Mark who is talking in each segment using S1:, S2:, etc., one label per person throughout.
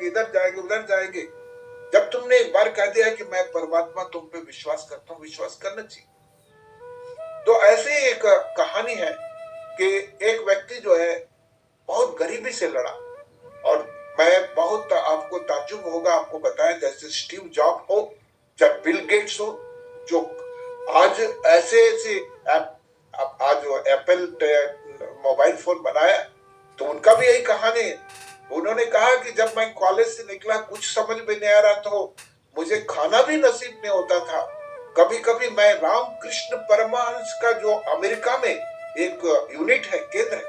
S1: जाएंगे, इधर जाएंगे, उधर जाएंगे। जब तुमने एक बार कह दिया कि मैं परमात्मा तुम पे विश्वास करता हूँ, विश्वास करना चाहिए। तो ऐसे ही एक कहानी है कि एक व्यक्ति जो है बहुत गरीबी से लड़ा, और मैं बहुत आपको ताज्जुब होगा आपको बताया, जैसे स्टीव जॉब हो, जब बिल गेट्स हो, जो आज ऐसे ऐसे आज जो एप्पल मोबाइल फोन बनाया, तो उनका भी यही कहानी है। उन्होंने कहा कि जब मैं कॉलेज से निकला कुछ समझ में नहीं आ रहा, तो मुझे खाना भी नसीब नहीं होता था। कभी कभी मैं रामकृष्ण परमहंस का जो अमेरिका में एक यूनिट है, केंद्र है,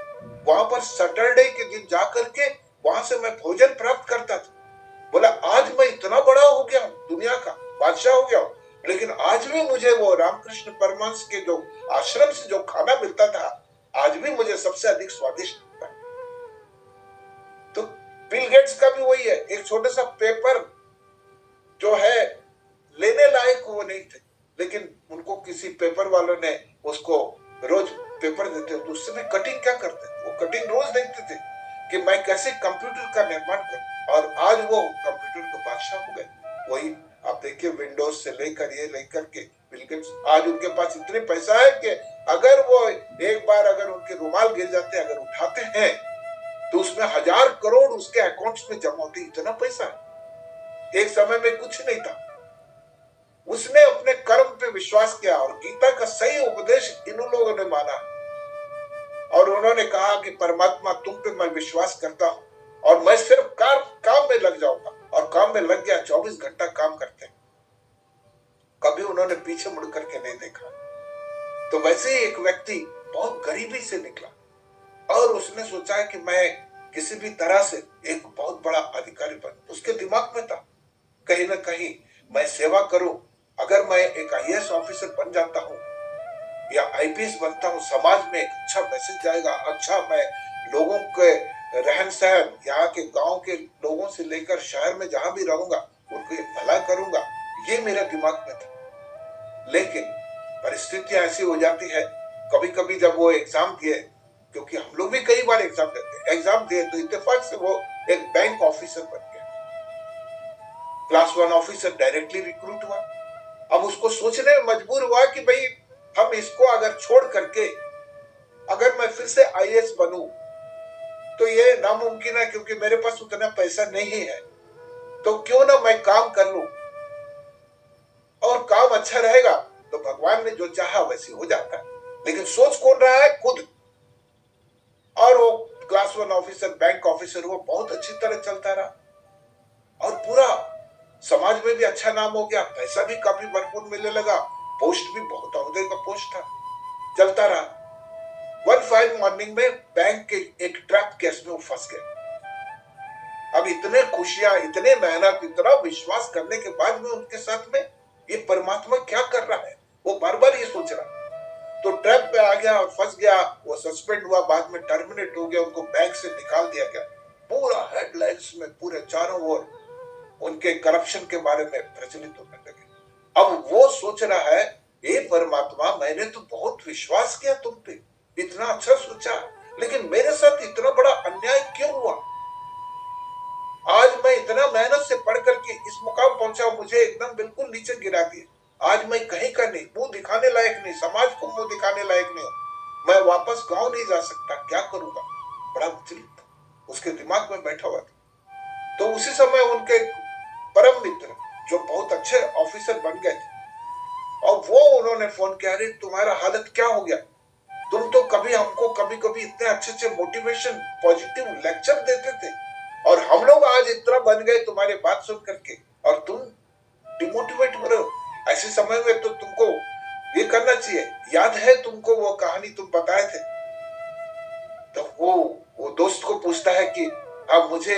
S1: वहां पर सैटरडे के दिन जाकर के वहां से मैं भोजन प्राप्त करता था। बोला आज मैं इतना बड़ा हो गया हूँ, दुनिया का बादशाह हो गया हूँ, लेकिन आज भी मुझे वो रामकृष्ण परमहंस के जो आश्रम से जो खाना मिलता था, आज भी मुझे सबसे अधिक स्वादिष्ट लगता है। तो बिल गेट्स का भी वही है, एक छोटा सा पेपर जो है लेने लायक वो नहीं थे, लेकिन उनको किसी पेपर वालों ने उसको रोज पेपर देते, तो उससे भी कटिंग क्या करते थे, वो कटिंग रोज देखते थे कि मैं कैसे कंप्यूटर का निर्माण करूं, और आज वो कंप्यूटर के बादशाह हो गए। वही आप देखिए, विंडोज से लेकर के बिल गेट्स, आज उनके पास इतने पैसा है कि अगर वो एक बार अगर उनके रुमाल गिर जाते, अगर उठाते हैं, तो उसमें 1000 करोड़ उसके अकाउंट्स में जमा होती, इतना पैसा है। एक समय में कुछ नहीं था। उसने अपने कर्म पे विश्वास किया, और गीता का सही उपदेश इन लोगों ने माना, और उन्होंने कहा कि परमात्मा तुम पे मैं विश्वास करता हूं, और मैं सिर्फ काम में लग जाऊंगा, और काम में लग गया। 24 घंटा काम करते, कभी उन्होंने पीछे मुड़ करके नहीं देखा। तो वैसे ही एक व्यक्ति बहुत गरीबी से निकला, और उसने सोचा है कि मैं किसी भी तरह से एक बहुत बड़ा अधिकारी बनूं। उसके दिमाग में था कहीं ना कहीं मैं सेवा करूं, अगर मैं एक आईएएस ऑफिसर बन जाता हूं या आईपीएस बनता हूं, समाज में एक अच्छा मैसेज जाएगा, अच्छा मैं लोगों के रहन सहन, यहाँ के गांव के लोगों से लेकर शहर में जहां भी रहूंगा उनको भला करूंगा, ये मेरा दिमाग में था। लेकिन परिस्थितियां ऐसी हो जाती है, कभी कभी जब वो एग्जाम दिए, क्योंकि हम लोग भी कई बार एग्जाम देते, एग्जाम दिए तो इत्तेफाक से वो एक बैंक ऑफिसर बन गया, क्लास 1 ऑफिसर, डायरेक्टली रिक्रूट हुआ। अब उसको सोचने में मजबूर हुआ कि भाई हम इसको अगर छोड़ करके अगर मैं फिर से आईएएस बनूं तो ये नामुमकिन है, क्योंकि मेरे पास उतना पैसा नहीं है। तो क्यों ना मैं काम कर लूं, और काम अच्छा रहेगा तो भगवान ने जो चाहा वैसे हो जाता है। लेकिन सोच कौन रहा है, खुद। और वो क्लास 1 ऑफिसर, बैंक ऑफिसर, वो बहुत अच्छी तरह चलता रहा, और पूरा समाज में भी अच्छा नाम हो गया, पैसा भी काफी भरपूर मिलने लगा, पोस्ट भी बहुत अहदे का पोस्ट था, चलता रहा। वन फाइन मॉर्निंग में बैंक के एक ट्रैप केस में वो फंस गए। अब इतने खुशियां, इतने मेहनत, इतना विश्वास करने के बाद में उनके साथ में ये परमात्मा क्या कर रहा है, वो बार बार ये सोच रहा। तो ट्रैप पे आ गया और फंस गया, वो सस्पेंड हुआ, बाद में टर्मिनेट हो गया, उनको बैंक से निकाल दिया गया। पूरा हेडलाइंस में पूरे चारों ओर उनके करप्शन के बारे में प्रचलित होने लगे। अब वो सोच रहा है, ये परमात्मा मैंने तो बहुत विश्वास किया तुम पे, इतना अच्छा सोचा, लेकिन मेरे साथ इतना बड़ा अन्याय क्यों हुआ। आज मैं इतना मेहनत से पढ़ करके इस मुकाम पहुंचा, मुझे एकदम बिल्कुल नीचे गिरा दिया। आज मैं कहीं का नहीं, मुंह दिखाने लायक नहीं, समाज को मुंह दिखाने लायक नहीं हूं, मैं वापस गांव नहीं जा सकता, क्या करूंगा। बड़ा विचलित उसके दिमाग में बैठा हुआ था। तो उसी समय उनके परम मित्र जो बहुत अच्छे ऑफिसर बन गए थे, और वो उन्होंने फोन किया, अरे तुम्हारा हालत क्या हो गया, तुम तो कभी हमको कभी कभी इतने अच्छे अच्छे मोटिवेशन पॉजिटिव लेक्चर देते थे, और हम लोग आज इतना बन गए तुम्हारी बात सुन करके, और तुम डिमोटिवेट हो रहे हो। ऐसे समय में तो तुमको ये करना चाहिए। याद है तुमको वो कहानी तुम बताए थे। तो वो दोस्त को पूछता है कि अब मुझे,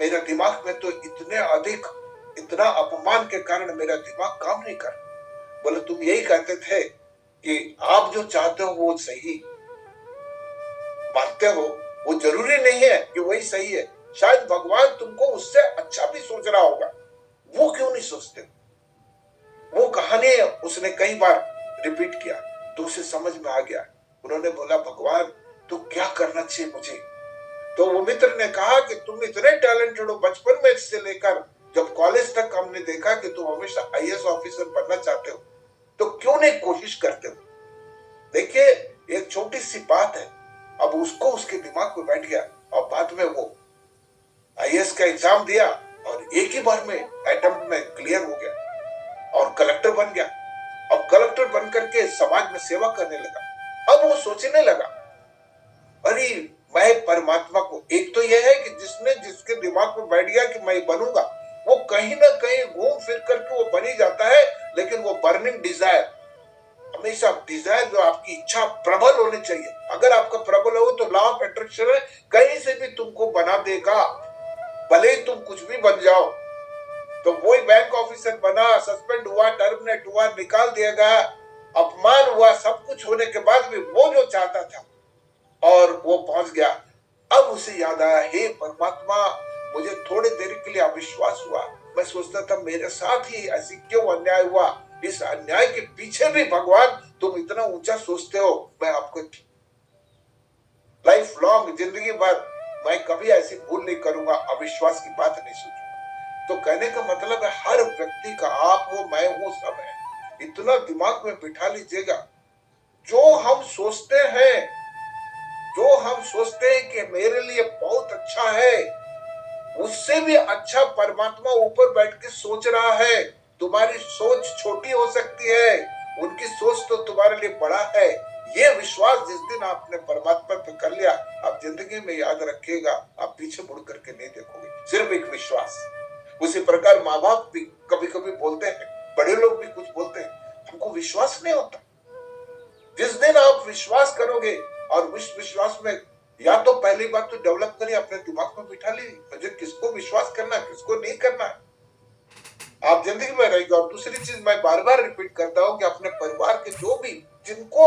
S1: मेरा दिमाग में तो इतने अधिक, इतना अपमान के कारण मेरा दिमाग काम नहीं कर। बोले तुम यही कहते थे कि आप जो चाहते हो वो सही मानते हो, वो जरूरी नहीं है कि वही सही है, शायद भगवान तुमको उससे अच्छा भी सोच रहा होगा, वो क्यों नहीं सोचते। वो कहानी उसने कई बार रिपीट किया तो उसे समझ में आ गया। उन्होंने बोला, भगवान तो क्या करना चाहिए मुझे, तो वो मित्र ने कहा कि तुम इतने टैलेंटेड हो, बचपन में से लेकर जब कॉलेज तक हमने देखा कि तुम हमेशा आईएएस ऑफिसर बनना चाहते हो, तो क्यों नहीं कोशिश करते हो। देखिए, एक छोटी सी बात है, अब उसको उसके दिमाग में बैठ गया और बाद में वो आईएएस का एग्जाम दिया और एक ही बार में अटेम्प्ट में क्लियर हो गया और कलेक्टर बन गया। अब कलेक्टर बन करके समाज में सेवा करने लगा। अब वो सोचने लगा, अरे मैं परमात्मा को, एक तो यह है कि जिसने जिसके दिमाग में बैठ गया कि मैं बनूंगा, वो कहीं ना कहीं घूम फिर करके वो बन ही जाता है। लेकिन वो बर्निंग डिजायर, हमेशा डिजायर, जो आपकी इच्छा प्रबल होनी चाहिए। अगर आपका प्रबल हो तो लॉ ऑफ अट्रैक्शन है, कहीं से भी तुमको बना देगा, भले ही तुम कुछ भी बन जाओ। तो वही बैंक ऑफिसर बना, सस्पेंड हुआ, टर्मिनेट हुआ, निकाल दिया गया, अपमान हुआ, सब कुछ होने के बाद भी वो जो चाहता था और वो पहुंच गया। अब उसे याद आया, हे परमात्मा, मुझे थोड़ी देर के लिए अविश्वास हुआ। मैं सोचता था मेरे साथ ही ऐसी क्यों अन्याय हुआ, इस अन्याय के पीछे भी भगवान तुम इतना ऊंचा सोचते हो। मैं आपको लाइफ लॉन्ग, जिंदगी भर मैं कभी ऐसी भूल नहीं करूंगा, अविश्वास की बात नहीं सोचूंगा। तो कहने का मतलब है, हर व्यक्ति का आप हो, मैं हूं, सब है। इतना दिमाग में बिठा लीजिएगा, जो हम सोचते हैं, जो हम सोचते हैं कि मेरे लिए बहुत अच्छा है, उससे भी अच्छा परमात्मा ऊपर बैठ के सोच रहा है। तुम्हारी सोच छोटी हो सकती है, उनकी सोच तो तुम्हारे लिए बड़ा है। ये विश्वास जिस दिन आपने परमात्मा पे कर लिया, आप जिंदगी में याद रखिएगा, आप पीछे मुड़ करके नहीं देखोगे, सिर्फ एक विश्वास। उसी प्रकार माँ बाप भी कभी कभी बोलते हैं, बड़े लोग भी कुछ बोलते हैं, हमको विश्वास नहीं होता। जिस दिन आप विश्वास करोगे, और विश्वास में या तो पहली बात तो डेवलप करिए, अपने दिमाग में बिठा लीजिए मुझे किसको विश्वास करना है, किसको नहीं करना है, आप जिंदगी में रहेंगे। और दूसरी चीज मैं बार बार रिपीट करता हूं कि अपने परिवार के जो भी, जिनको